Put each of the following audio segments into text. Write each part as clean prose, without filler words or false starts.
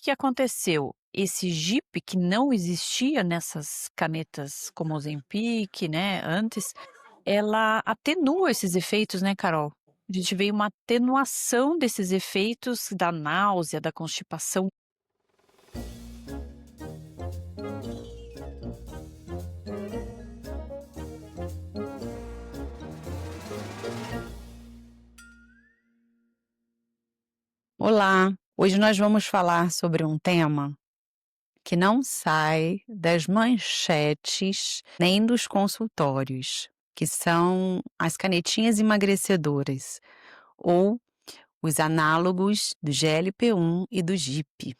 que aconteceu? Esse Jeep que não existia nessas canetas como Ozempic, né, antes, ela atenua esses efeitos, né, Carol? A gente vê uma atenuação desses efeitos da náusea, da constipação. Olá, hoje nós vamos falar sobre um tema que não sai das manchetes nem dos consultórios, que são as canetinhas emagrecedoras ou os análogos do GLP-1 e do GIP.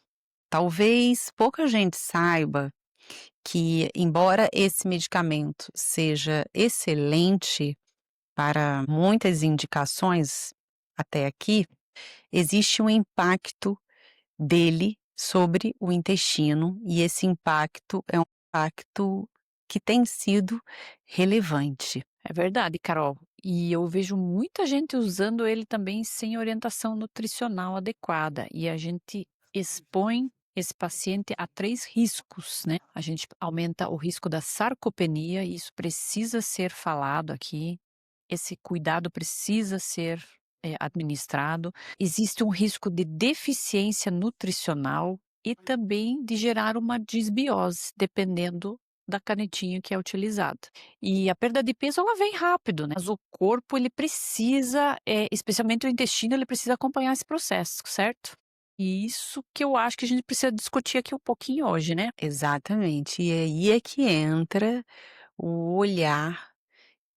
Talvez pouca gente saiba que, embora esse medicamento seja excelente para muitas indicações até aqui, existe um impacto dele sobre o intestino, e esse impacto é um impacto que tem sido relevante. É verdade, Carol. E eu vejo muita gente usando ele também sem orientação nutricional adequada. E a gente expõe esse paciente a 3 riscos, né? A gente aumenta o risco da sarcopenia, e isso precisa ser falado aqui. Esse cuidado precisa ser administrado. Existe um risco de deficiência nutricional e também de gerar uma disbiose, dependendo da canetinha que é utilizada. E a perda de peso ela vem rápido, né, mas o corpo ele precisa, especialmente o intestino, ele precisa acompanhar esse processo, certo? E isso que eu acho que a gente precisa discutir aqui um pouquinho hoje, né. Exatamente, e aí é que entra o olhar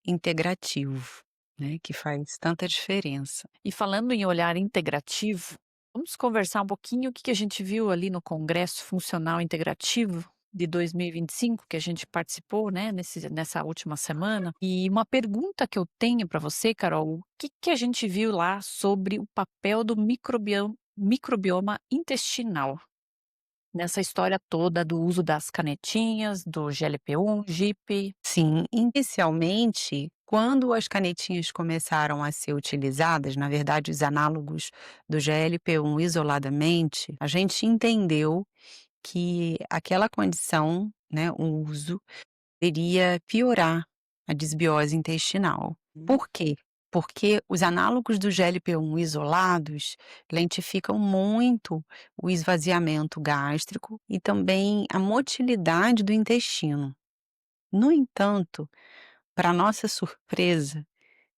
integrativo, né, que faz tanta diferença. E falando em olhar integrativo, vamos conversar um pouquinho o que que a gente viu ali no Congresso Funcional Integrativo de 2025, que a gente participou, né, nessa última semana. E uma pergunta que eu tenho para você, Carol, o que que a gente viu lá sobre o papel do microbioma intestinal nessa história toda do uso das canetinhas, do GLP-1, GIP? Sim, inicialmente, quando as canetinhas começaram a ser utilizadas, na verdade, os análogos do GLP-1 isoladamente, a gente entendeu que aquela condição, né, o uso, iria piorar a desbiose intestinal. Por quê? Porque os análogos do GLP-1 isolados lentificam muito o esvaziamento gástrico e também a motilidade do intestino. No entanto, para nossa surpresa,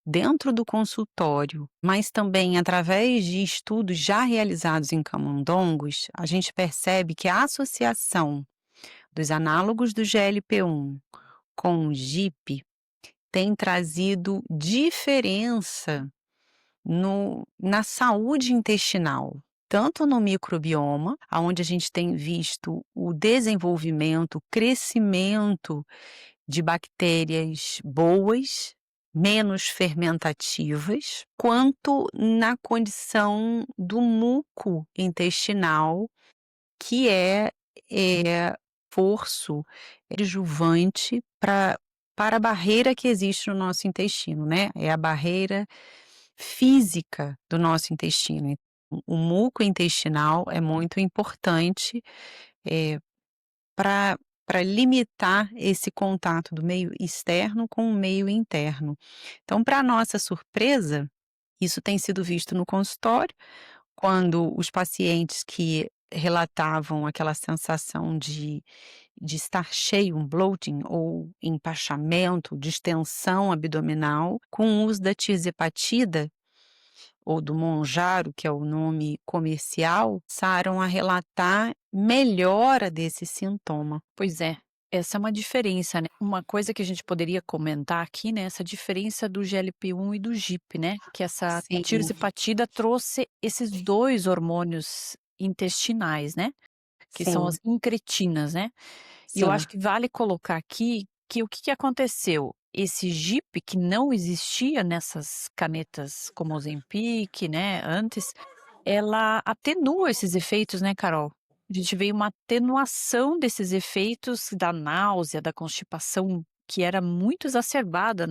dentro do consultório, mas também através de estudos já realizados em camundongos, a gente percebe que a associação dos análogos do GLP-1 com o GIP tem trazido diferença na saúde intestinal, tanto no microbioma, aonde a gente tem visto o desenvolvimento, o crescimento de bactérias boas, menos fermentativas, quanto na condição do muco intestinal, que é reforço adjuvante para a barreira que existe no nosso intestino, né, é a barreira física do nosso intestino. O muco intestinal é muito importante, para limitar esse contato do meio externo com o meio interno. Então, para nossa surpresa, isso tem sido visto no consultório, quando os pacientes que relatavam aquela sensação de estar cheio, um bloating ou empachamento, distensão abdominal, com o uso da tirzepatida ou do Monjaro, que é o nome comercial, passaram a relatar melhora desse sintoma. Pois é, essa é uma diferença, né. Uma coisa que a gente poderia comentar aqui, né, essa diferença do GLP-1 e do GIP, né, que essa Sim, tirzepatida trouxe esses 2 hormônios intestinais, né, que são as sim, incretinas, né. E eu sim. acho que vale colocar aqui que o que que aconteceu, esse GIP que não existia nessas canetas como Ozempic, né, antes, ela atenua esses efeitos, né, Carol? A gente vê uma atenuação desses efeitos da náusea, da constipação, que era muito exacerbada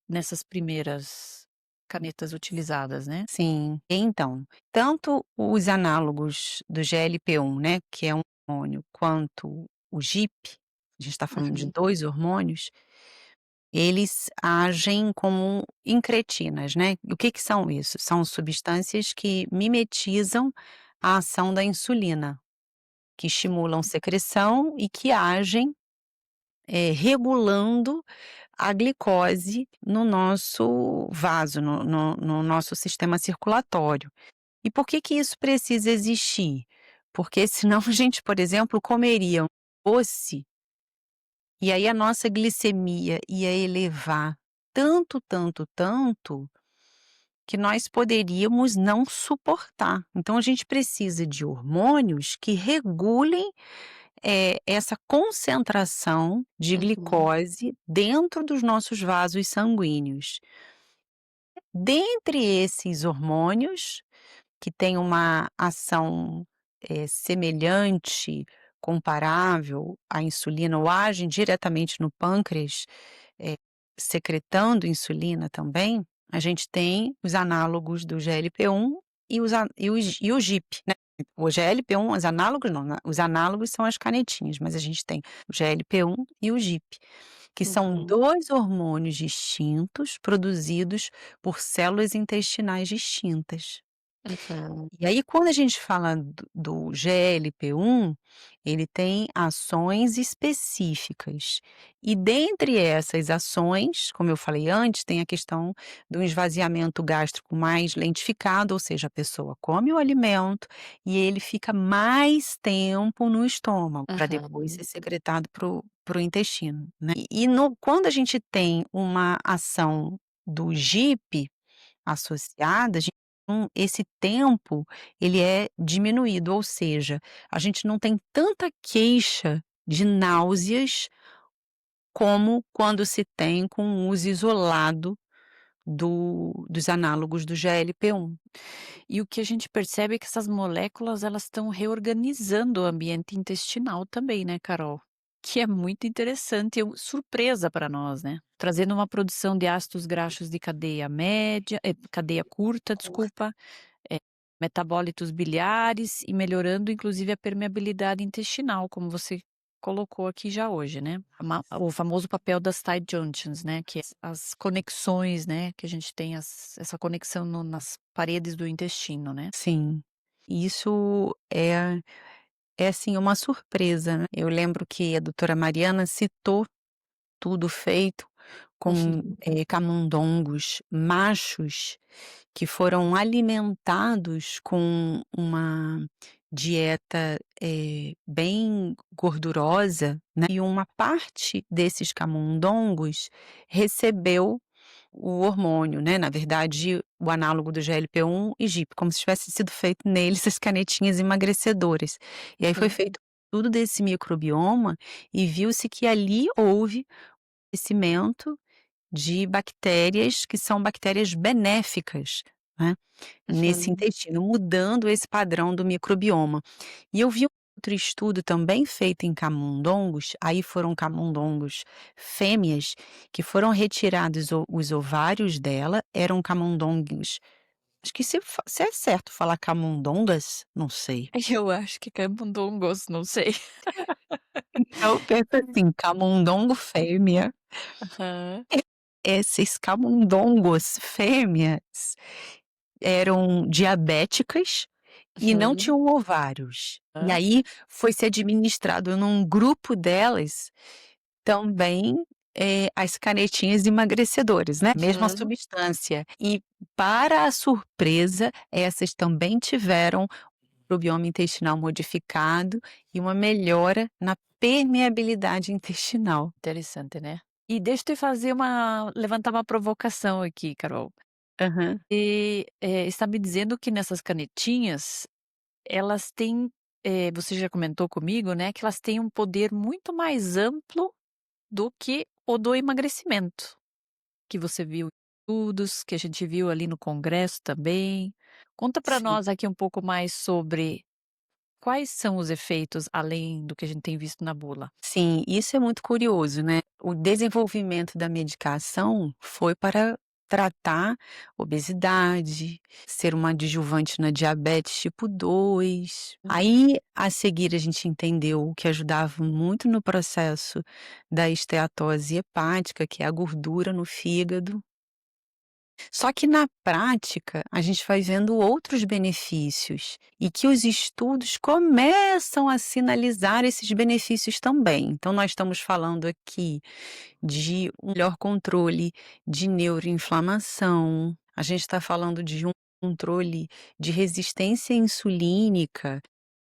nessas primeiras canetas utilizadas, né? Sim. Então, tanto os análogos do GLP-1, né, que é um hormônio, quanto o GIP, a gente está falando de Uhum, 2 hormônios, eles agem como incretinas, né. O que que são isso? São substâncias que mimetizam a ação da insulina, que estimulam secreção e que agem, regulando a glicose no nosso vaso, no nosso sistema circulatório. E por que que isso precisa existir? Porque senão a gente, por exemplo, comeria um doce, e aí a nossa glicemia ia elevar tanto, tanto, tanto, que nós poderíamos não suportar. Então a gente precisa de hormônios que regulem, essa concentração de uhum, glicose dentro dos nossos vasos sanguíneos. Dentre esses hormônios que tem uma ação, semelhante, comparável à insulina ou agem diretamente no pâncreas, eh, secretando insulina também, a gente tem os análogos do GLP-1 e o GIP, né. O GLP-1, os análogos não, né, os análogos são as canetinhas, mas a gente tem o GLP-1 e o GIP, que são uhum, 2 hormônios distintos produzidos por células intestinais distintas. uhum, E aí quando a gente fala do GLP-1, ele tem ações específicas. E dentre essas ações, como eu falei antes, tem a questão do esvaziamento gástrico mais lentificado, ou seja, a pessoa come o alimento e ele fica mais tempo no estômago, para depois uhum. ser secretado para o intestino, né. Quando a gente tem uma ação do GIP associadas, esse tempo ele é diminuído, ou seja, a gente não tem tanta queixa de náuseas como quando se tem com o uso isolado dos análogos do GLP-1. E o que a gente percebe é que essas moléculas elas estão reorganizando o ambiente intestinal também, né, Carol? Que é muito interessante, surpresa para nós, né? Trazendo uma produção de ácidos graxos de cadeia média, cadeia curta, desculpa, eh, metabólitos biliares e melhorando inclusive a permeabilidade intestinal, como você colocou aqui já hoje, né. O famoso papel das tight junctions, né, que é as conexões, né, que a gente tem essa conexão nas paredes do intestino, né. Sim, isso é assim uma surpresa, né. Eu lembro que a doutora Mariana citou tudo feito com, Uhum, camundongos machos que foram alimentados com uma dieta, bem gordurosa, né, e uma parte desses camundongos recebeu o hormônio, né, na verdade o análogo do GLP-1 e GIP, como se tivesse sido feito neles as canetinhas emagrecedoras. E aí foi uhum, feito tudo desse microbioma e viu-se que ali houve crescimento de bactérias que são bactérias benéficas, né, nesse uhum, intestino, mudando esse padrão do microbioma. E eu vi um outro estudo também feito em camundongos, aí foram camundongos fêmeas, que foram retirados os ovários dela, eram camundongos, acho que se é certo falar camundongas? Não sei. Eu acho que camundongos, não sei. Então pensa assim, camundongo fêmea, Aham, esses camundongos fêmeas eram diabéticas e não uhum, tinham ovários. E hã, aí foi ser administrado num grupo delas também, as canetinhas emagrecedoras, né, mesma uhum. substância. E para a surpresa, essas também tiveram microbioma intestinal modificado e uma melhora na permeabilidade intestinal. Interessante, né. E deixa eu te fazer levantar uma provocação aqui, Carol. Aham. Está me dizendo que nessas canetinhas, elas têm, você já comentou comigo, né, que elas têm um poder muito mais amplo do que o do emagrecimento, que você viu em estudos, que a gente viu ali no congresso também. Conta para Sim. nós aqui um pouco mais sobre quais são os efeitos além do que a gente tem visto na bula. Sim, isso é muito curioso, né. O desenvolvimento da medicação foi para tratar obesidade, ser uma adjuvante na diabetes tipo 2. Aí, a seguir, a gente entendeu o que ajudava muito no processo da esteatose hepática, que é a gordura no fígado. Só que na prática, a gente vai vendo outros benefícios e que os estudos começam a sinalizar esses benefícios também. Então, nós estamos falando aqui de um melhor controle de neuroinflamação, a gente está falando de um controle de resistência insulínica,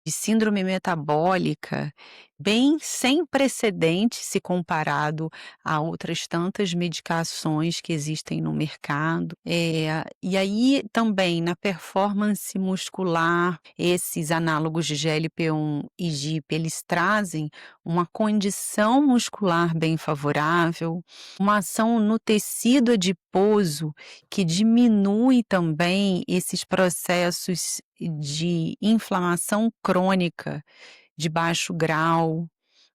de síndrome metabólica, bem sem precedente se comparado a outras tantas medicações que existem no mercado. E aí também na performance muscular, esses análogos de GLP-1 e GIP, eles trazem uma condição muscular bem favorável, uma ação no tecido adiposo que diminui também esses processos de inflamação crônica de baixo grau.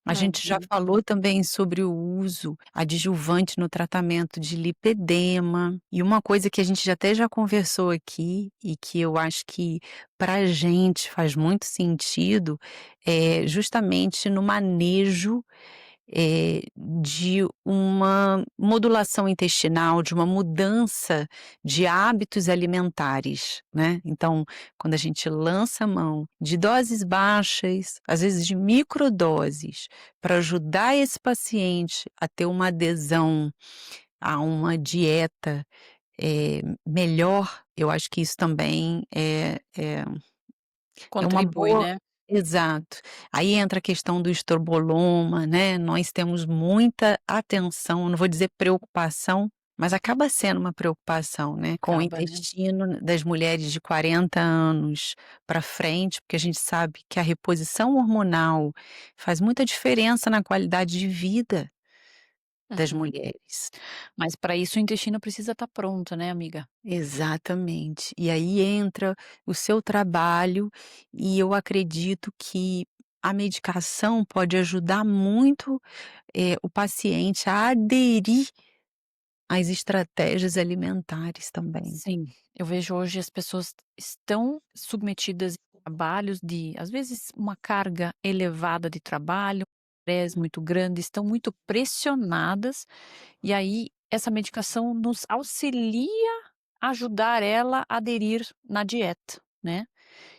A gente já Uhum. falou também sobre o uso adjuvante no tratamento de lipedema, e uma coisa que a gente já conversou aqui e que eu acho que pra gente faz muito sentido, é justamente no manejo de uma modulação intestinal, de uma mudança de hábitos alimentares, né. Então, quando a gente lança a mão de doses baixas, às vezes de microdoses, para ajudar esse paciente a ter uma adesão a uma dieta, melhor, eu acho que isso também é uma Contribui, boa. né. Exato. Aí entra a questão do estroboloma, né, nós temos muita atenção, não vou dizer preocupação, mas acaba sendo uma preocupação, né, com o Acaba, né. intestino das mulheres de 40 anos para frente, porque a gente sabe que a reposição hormonal faz muita diferença na qualidade de vida das Uhum. mulheres. Mas para isso o intestino precisa estar pronto, né, amiga. Exatamente. E aí entra o seu trabalho, e eu acredito que a medicação pode ajudar muito, o paciente a aderir às estratégias alimentares também. Sim, eu vejo hoje as pessoas estão submetidas a trabalhos de, às vezes, uma carga elevada de trabalho, estresse muito grande, estão muito pressionadas, e aí essa medicação nos auxilia a ajudar ela a aderir na dieta, né.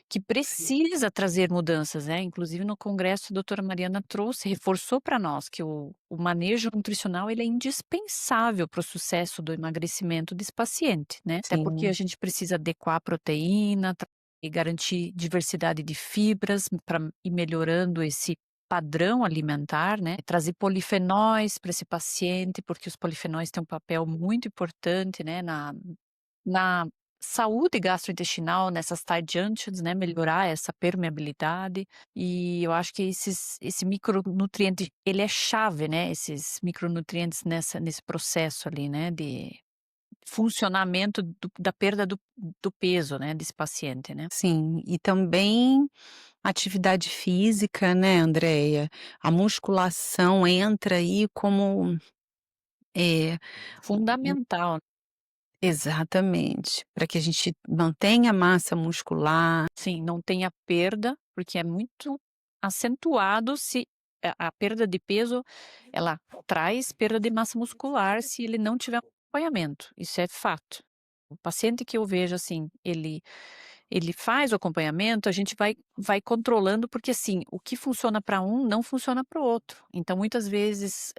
Que Sim. precisa trazer mudanças, né, inclusive no congresso a doutora Mariana trouxe, reforçou para nós que o manejo nutricional ele é indispensável para o sucesso do emagrecimento desse paciente, né, até porque a Sim, gente precisa adequar a proteína e garantir diversidade de fibras para ir melhorando esse padrão alimentar, né, trazer polifenóis para esse paciente, porque os polifenóis têm um papel muito importante, né, na saúde gastrointestinal, nessas tight junctions, né, melhorar essa permeabilidade, e eu acho que esse micronutriente, ele é chave, né, esses micronutrientes nesse processo ali, né, de funcionamento da perda do peso, né, desse paciente, né. sim. E também atividade física, né, Andreia? A musculação entra aí como, eh, Fundamental. exatamente, para que a gente mantenha a massa muscular. Sim, não tenha perda, porque é muito acentuado se a perda de peso, ela traz perda de massa muscular se ele não tiver um acompanhamento, isso é fato. O paciente que eu vejo, assim, ele faz o acompanhamento, a gente vai controlando, porque, assim, o que funciona para um não funciona para o outro. Então, muitas vezes,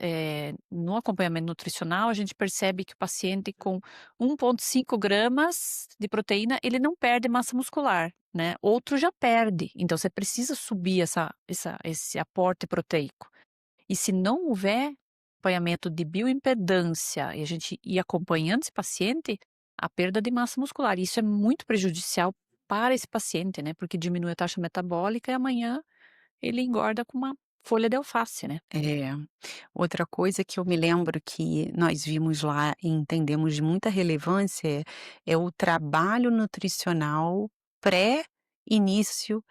no acompanhamento nutricional, a gente percebe que o paciente com 1,5 gramas de proteína, ele não perde massa muscular, né, outro já perde, então você precisa subir esse aporte proteico. E se não houver acompanhamento de bioimpedância e a gente ir acompanhando esse paciente, a perda de massa muscular, isso é muito prejudicial para esse paciente, né, porque diminui a taxa metabólica e amanhã ele engorda com uma folha de alface, né. É. Outra coisa que eu me lembro que nós vimos lá e entendemos de muita relevância é o trabalho nutricional pré-início,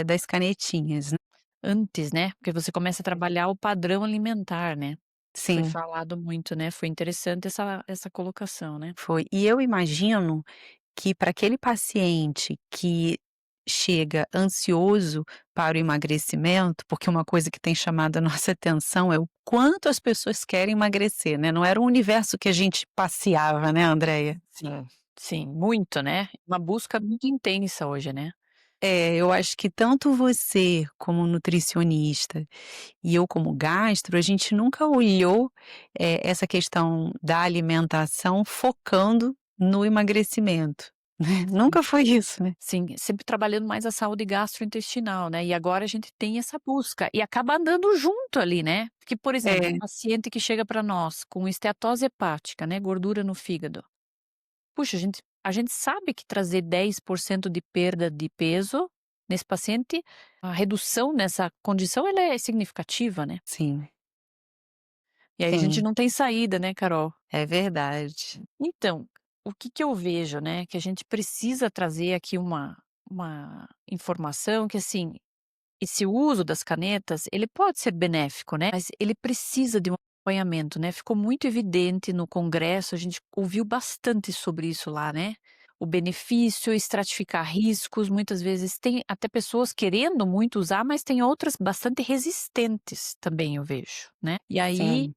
das canetinhas, né. Antes, né, porque você começa a trabalhar o padrão alimentar, né. Foi Sim, falado muito, né, foi interessante essa colocação, né. foi. E eu imagino que para aquele paciente que chega ansioso para o emagrecimento, porque uma coisa que tem chamado a nossa atenção é o quanto as pessoas querem emagrecer, né, não era um universo que a gente passeava, né, Andreia? Sim, sim, muito, né. Uma busca muito intensa hoje, né. É, eu acho que tanto você como nutricionista e eu como gastro, a gente nunca olhou, essa questão da alimentação focando no emagrecimento, né, Sim. nunca foi isso, né. Sim, sempre trabalhando mais a saúde gastrointestinal, né, e agora a gente tem essa busca e acaba andando junto ali, né. Porque, por exemplo, um É, paciente que chega para nós com esteatose hepática, né, gordura no fígado. Puxa, a gente sabe que trazer 10% de perda de peso nesse paciente, a redução nessa condição ela é significativa, né. sim, E aí a gente sim, não tem saída, né, Carol. é verdade. Então, o que que eu vejo, né, que a gente precisa trazer aqui uma informação que, assim, esse uso das canetas, ele pode ser benéfico, né, mas ele precisa de um acompanhamento, né. Ficou muito evidente no congresso, a gente ouviu bastante sobre isso lá, né. O benefício, estratificar riscos, muitas vezes tem até pessoas querendo muito usar, mas tem outras bastante resistentes também eu vejo, né. E aí, Sim,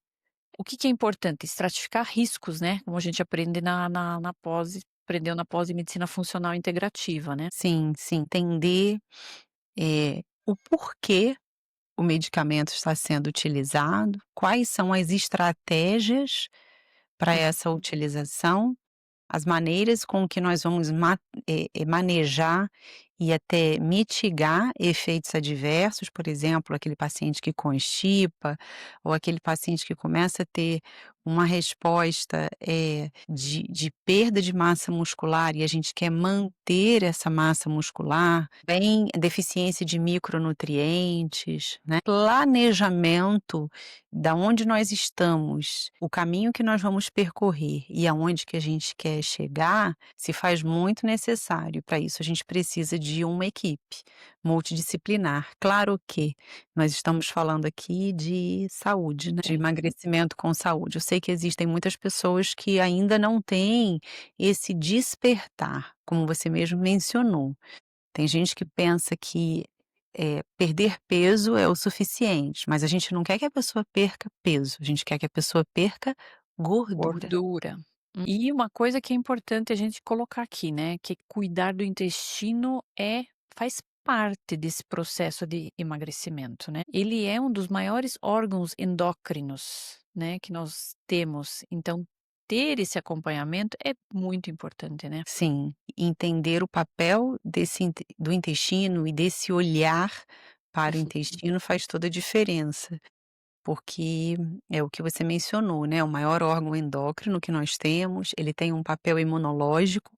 o que que é importante? Estratificar riscos, né, como a gente aprende na pós aprendeu na pós em medicina funcional integrativa, né. sim, sim, entender, o porquê o medicamento está sendo utilizado, quais são as estratégias para essa utilização. As maneiras com que nós vamos manejar e até mitigar efeitos adversos, por exemplo, aquele paciente que constipa, ou aquele paciente que começa a ter uma resposta, de perda de massa muscular e a gente quer manter essa massa muscular, bem deficiência de micronutrientes, né. Planejamento da onde nós estamos, o caminho que nós vamos percorrer e aonde que a gente quer chegar, se faz muito necessário. Para isso, a gente precisa de uma equipe multidisciplinar. Claro que nós estamos falando aqui de saúde, né, de Sim. emagrecimento com saúde. Eu sei que existem muitas pessoas que ainda não têm esse despertar, como você mesmo mencionou. Tem gente que pensa que, perder peso é o suficiente, mas a gente não quer que a pessoa perca peso, a gente quer que a pessoa perca gordura. Gordura. E uma coisa que é importante a gente colocar aqui, né, que cuidar do intestino faz parte desse processo de emagrecimento, né. Ele é um dos maiores órgãos endócrinos, né, que nós temos, então ter esse acompanhamento é muito importante, né. Sim, entender o papel desse do intestino e desse olhar para o intestino faz toda a diferença. Porque é o que você mencionou, né, o maior órgão endócrino que nós temos, ele tem um papel imunológico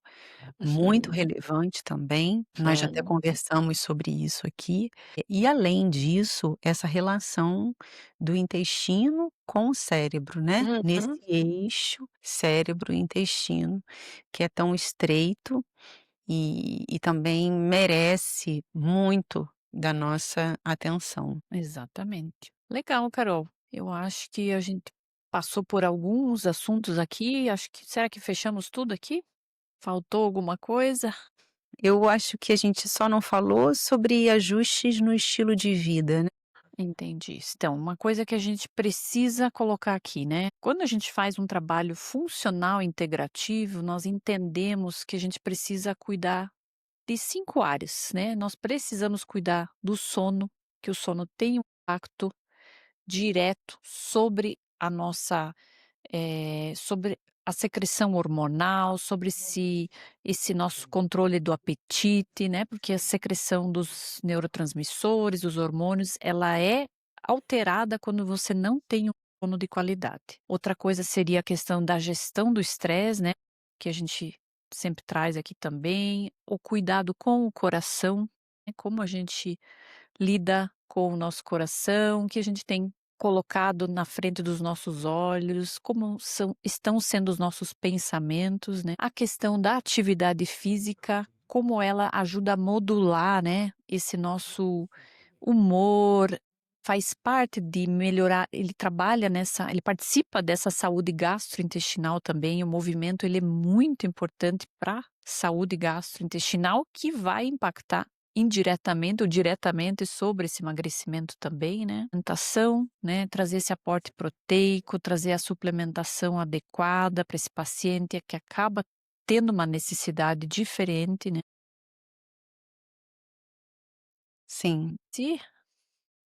muito Uhum, relevante também, nós já até uhum, conversamos sobre isso aqui. E além disso, essa relação do intestino com o cérebro, né, nesse uhum. eixo cérebro-intestino, que é tão estreito e também merece muito da nossa atenção. Exatamente. Legal, Carol. Eu acho que a gente passou por alguns assuntos aqui, acho que será que fechamos tudo aqui? Faltou alguma coisa? Eu acho que a gente só não falou sobre ajustes no estilo de vida, né. Entendi. Então, uma coisa que a gente precisa colocar aqui, né? Quando a gente faz um trabalho funcional integrativo, nós entendemos que a gente precisa cuidar de 5 áreas, né? Nós precisamos cuidar do sono, que o sono tem um impacto direto sobre a nossa sobre a secreção hormonal, sobre se esse nosso controle do apetite, né, porque a secreção dos neurotransmissores, dos hormônios, ela é alterada quando você não tem um sono de qualidade. Outra coisa seria a questão da gestão do estresse, né, que a gente sempre traz aqui também, o cuidado com o coração, né, como a gente lida com o nosso coração, que a gente tem colocado na frente dos nossos olhos, como estão sendo os nossos pensamentos, né. A questão da atividade física, como ela ajuda a modular, né, esse nosso humor, faz parte de melhorar, ele trabalha nessa, ele participa dessa saúde gastrointestinal também, o movimento ele é muito importante pra saúde gastrointestinal, que vai impactar indiretamente ou diretamente sobre esse emagrecimento também, né. Alimentação, né, trazer esse aporte proteico, trazer a suplementação adequada para esse paciente que acaba tendo uma necessidade diferente, né. Sim, Se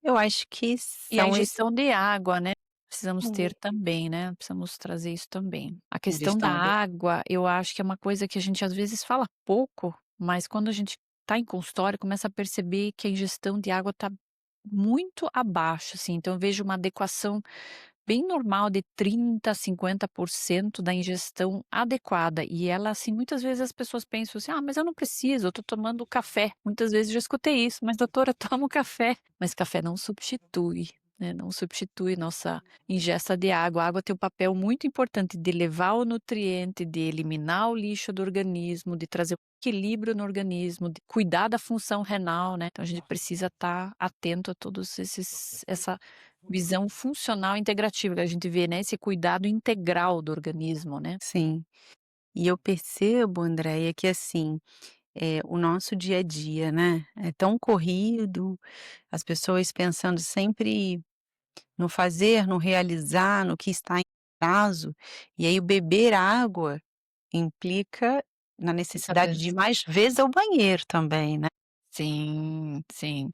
eu acho que E a são esses ingestão de água, né, precisamos ter também, né, precisamos trazer isso também. A questão da ingestão de água, eu acho que é uma coisa que a gente às vezes fala pouco, mas quando a gente está em consultório, começa a perceber que a ingestão de água está muito abaixo, assim, então eu vejo uma adequação bem normal de 30 a 50% da ingestão adequada, e ela, assim, muitas vezes as pessoas pensam assim: "Ah, mas eu não preciso, eu tô tomando café". Muitas vezes já escutei isso: "Mas doutora, toma café". Mas café não substitui, né, não substitui nossa ingesta de água. A água tem um papel muito importante de levar o nutriente, de eliminar o lixo do organismo, de trazer equilíbrio no organismo, de cuidar da função renal, né, então a gente precisa estar atento a todos esses essa visão funcional integrativa que a gente vê, né, esse cuidado integral do organismo, né. sim. E eu percebo, Andréia, que assim, o nosso dia a dia, né, é tão corrido, as pessoas pensando sempre no fazer, no realizar, no que está em prazo, e aí o beber água implica na Fica necessidade de ir pens mais vezes ao banheiro também, né. Sim, sim.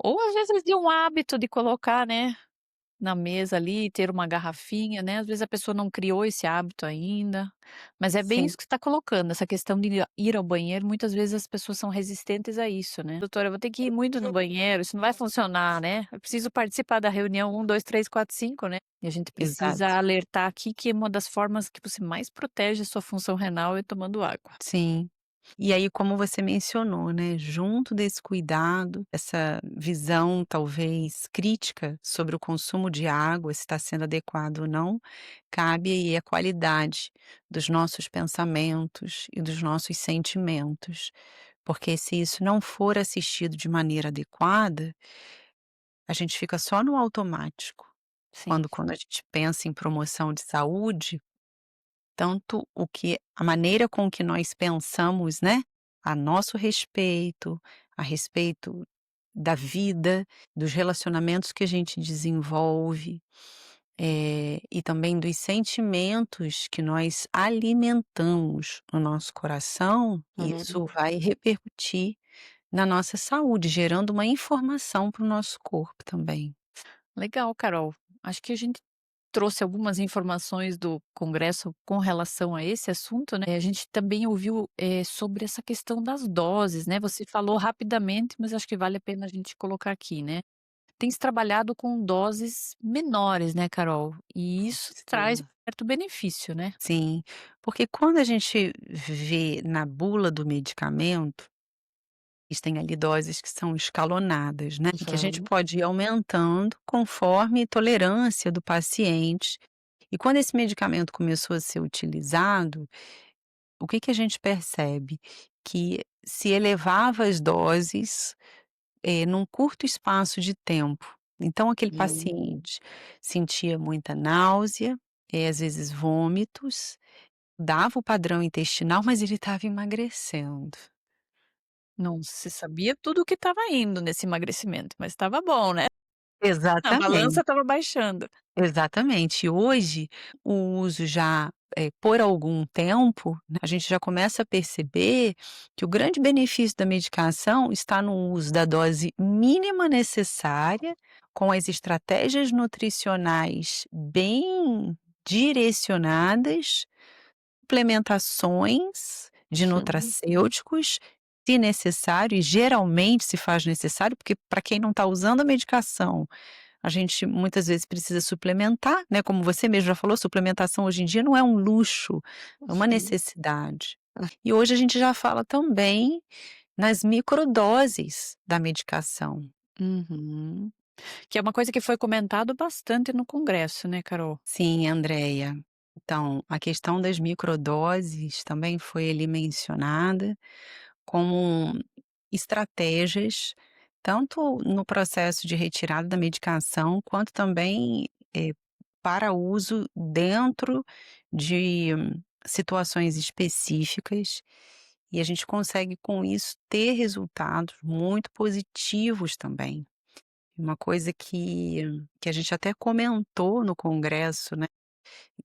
Ou às vezes de um hábito de colocar, né, na mesa ali, ter uma garrafinha, né, às vezes a pessoa não criou esse hábito ainda, mas é bem Sim, isso que você está colocando, essa questão de ir ao banheiro, muitas vezes as pessoas são resistentes a isso, né. "Doutora, eu vou ter que ir muito no banheiro, isso não vai funcionar, né, eu preciso participar da reunião 1, 2, 3, 4, 5, né". E a gente precisa exato. alertar aqui que uma das formas que você mais protege a sua função renal é tomando água. Sim. E aí, como você mencionou, né, junto desse cuidado, essa visão talvez crítica sobre o consumo de água, se está sendo adequado ou não, cabe aí a qualidade dos nossos pensamentos e dos nossos sentimentos. Porque se isso não for assistido de maneira adequada, a gente fica só no automático. Sim. Quando a gente pensa em promoção de saúde, tanto o que a maneira com que nós pensamos, né, a nosso respeito, a respeito da vida, dos relacionamentos que a gente desenvolve, e também dos sentimentos que nós alimentamos no nosso coração, Uhum. isso vai repercutir na nossa saúde, gerando uma informação para o nosso corpo também. Legal, Carol. Acho que a gente trouxe algumas informações do congresso com relação a esse assunto, né. A gente também ouviu, sobre essa questão das doses, né. Você falou rapidamente, mas acho que vale a pena a gente colocar aqui, né. Tem se trabalhado com doses menores, né, Carol, e isso traz um Sim. certo benefício, né. Sim, porque quando a gente vê na bula do medicamento, existem ali doses que são escalonadas, né, e que a gente Uhum. pode ir aumentando conforme tolerância do paciente. E quando esse medicamento começou a ser utilizado, o que que a gente percebe? Que se elevava as doses, num curto espaço de tempo. Então aquele Hum. paciente sentia muita náusea, às vezes vômitos, dava o padrão intestinal, mas ele estava emagrecendo. Não se sabia tudo o que estava indo nesse emagrecimento, mas estava bom, né. A balança Exatamente, estava baixando. exatamente. Hoje, o uso já, por algum tempo, né, a gente já começa a perceber que o grande benefício da medicação está no uso da dose mínima necessária, com as estratégias nutricionais bem direcionadas, suplementações de Uhum. nutracêuticos, se necessário, e geralmente se faz necessário, porque para quem não está usando a medicação, a gente muitas vezes precisa suplementar, né, como você mesmo já falou, suplementação hoje em dia não é um luxo, é uma Uhum. necessidade. E hoje a gente já fala também nas microdoses da medicação. Uhum. Que é uma coisa que foi comentado bastante no congresso, né, Carol? Sim, Andréia. Então, a questão das microdoses também foi ali mencionada como estratégias tanto no processo de retirada da medicação, quanto também, para uso dentro de situações específicas, e a gente consegue com isso ter resultados muito positivos também. Uma coisa que a gente até comentou no congresso, né,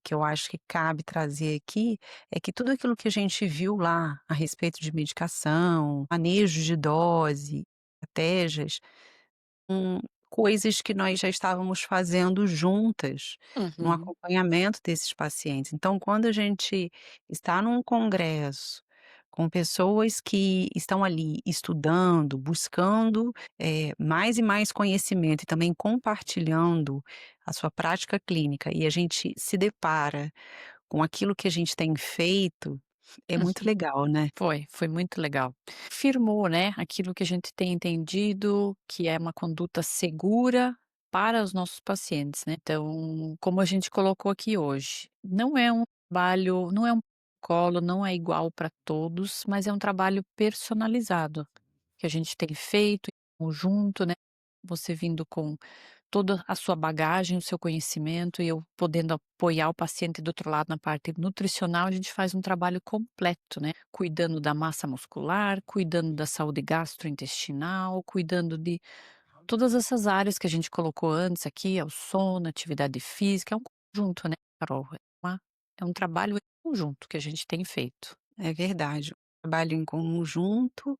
que eu acho que cabe trazer aqui, é que tudo aquilo que a gente viu lá a respeito de medicação, manejo de dose, estratégias, hum, coisas que nós já estávamos fazendo juntas, no Uhum, acompanhamento desses pacientes. Então, quando a gente está num congresso, com pessoas que estão ali estudando, buscando, mais e mais conhecimento e também compartilhando a sua prática clínica, e a gente se depara com aquilo que a gente tem feito, é muito uhum. legal, né. Foi muito legal. Firmou, né, aquilo que a gente tem entendido, que é uma conduta segura para os nossos pacientes, né. Então, como a gente colocou aqui hoje, não é um trabalho, não é um protocolo, não é igual para todos, mas é um trabalho personalizado, que a gente tem feito em conjunto, né, você vindo com toda a sua bagagem, o seu conhecimento e eu podendo apoiar o paciente do outro lado na parte nutricional, a gente faz um trabalho completo, né, cuidando da massa muscular, cuidando da saúde gastrointestinal, cuidando de todas essas áreas que a gente colocou antes aqui, é o sono, atividade física, é um conjunto, né, Carol, é um trabalho em conjunto que a gente tem feito. É verdade, trabalho em conjunto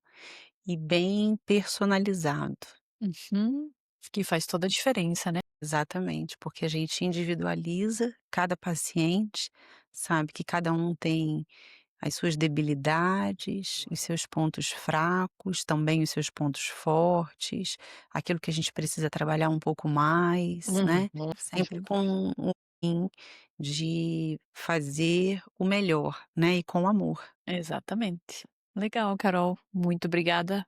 e bem personalizado. Uhum. Que faz toda a diferença, né. Exatamente, porque a gente individualiza cada paciente, sabe que cada um tem as suas debilidades, os seus pontos fracos, também os seus pontos fortes, aquilo que a gente precisa trabalhar um pouco mais, Uhum, né, sempre uhum. com o fim de fazer o melhor, né, e com amor. Exatamente. Legal, Carol. Muito obrigada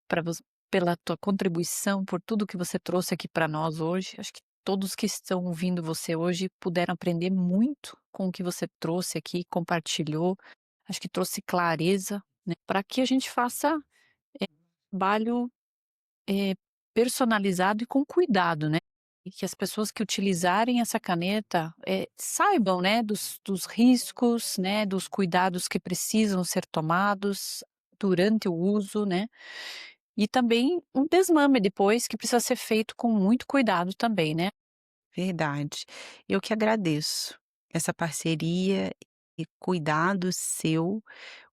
pra voc pela tua contribuição, por tudo que você trouxe aqui para nós hoje. Acho que todos que estão ouvindo você hoje puderam aprender muito com o que você trouxe aqui, compartilhou. Acho que trouxe clareza, né, para que a gente faça trabalho, eh, personalizado e com cuidado, né. E que as pessoas que utilizarem essa caneta, saibam, né, dos riscos, né, dos cuidados que precisam ser tomados durante o uso, né. E também um desmame depois que precisa ser feito com muito cuidado também, né. Verdade. Eu que agradeço essa parceria e cuidado seu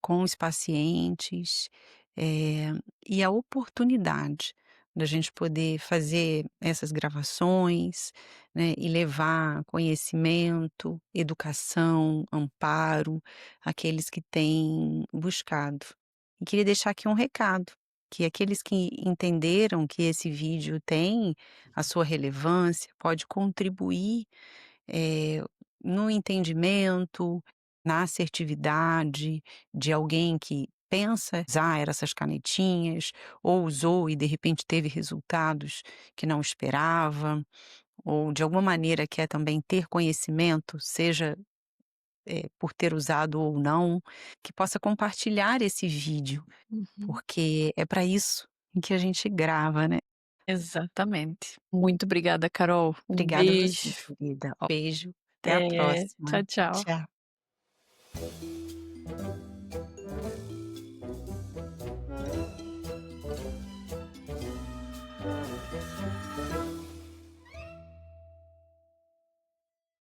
com os pacientes, eh, e a oportunidade da gente poder fazer essas gravações, né, e levar conhecimento, educação, amparo àqueles que têm buscado. E queria deixar aqui um recado, que aqueles que entenderam que esse vídeo tem a sua relevância, pode contribuir, eh, no entendimento, na assertividade de alguém que pensa usar essas canetinhas, ou usou e de repente teve resultados que não esperava, ou de alguma maneira quer também ter conhecimento, seja, por ter usado ou não, que possa compartilhar esse vídeo, Uhum. porque é para isso em que a gente grava, né. Exatamente. Muito obrigada, Carol. Um Obrigada a você, beijo. querida. Beijo, até a Até. próxima. Tchau, tchau. Tchau.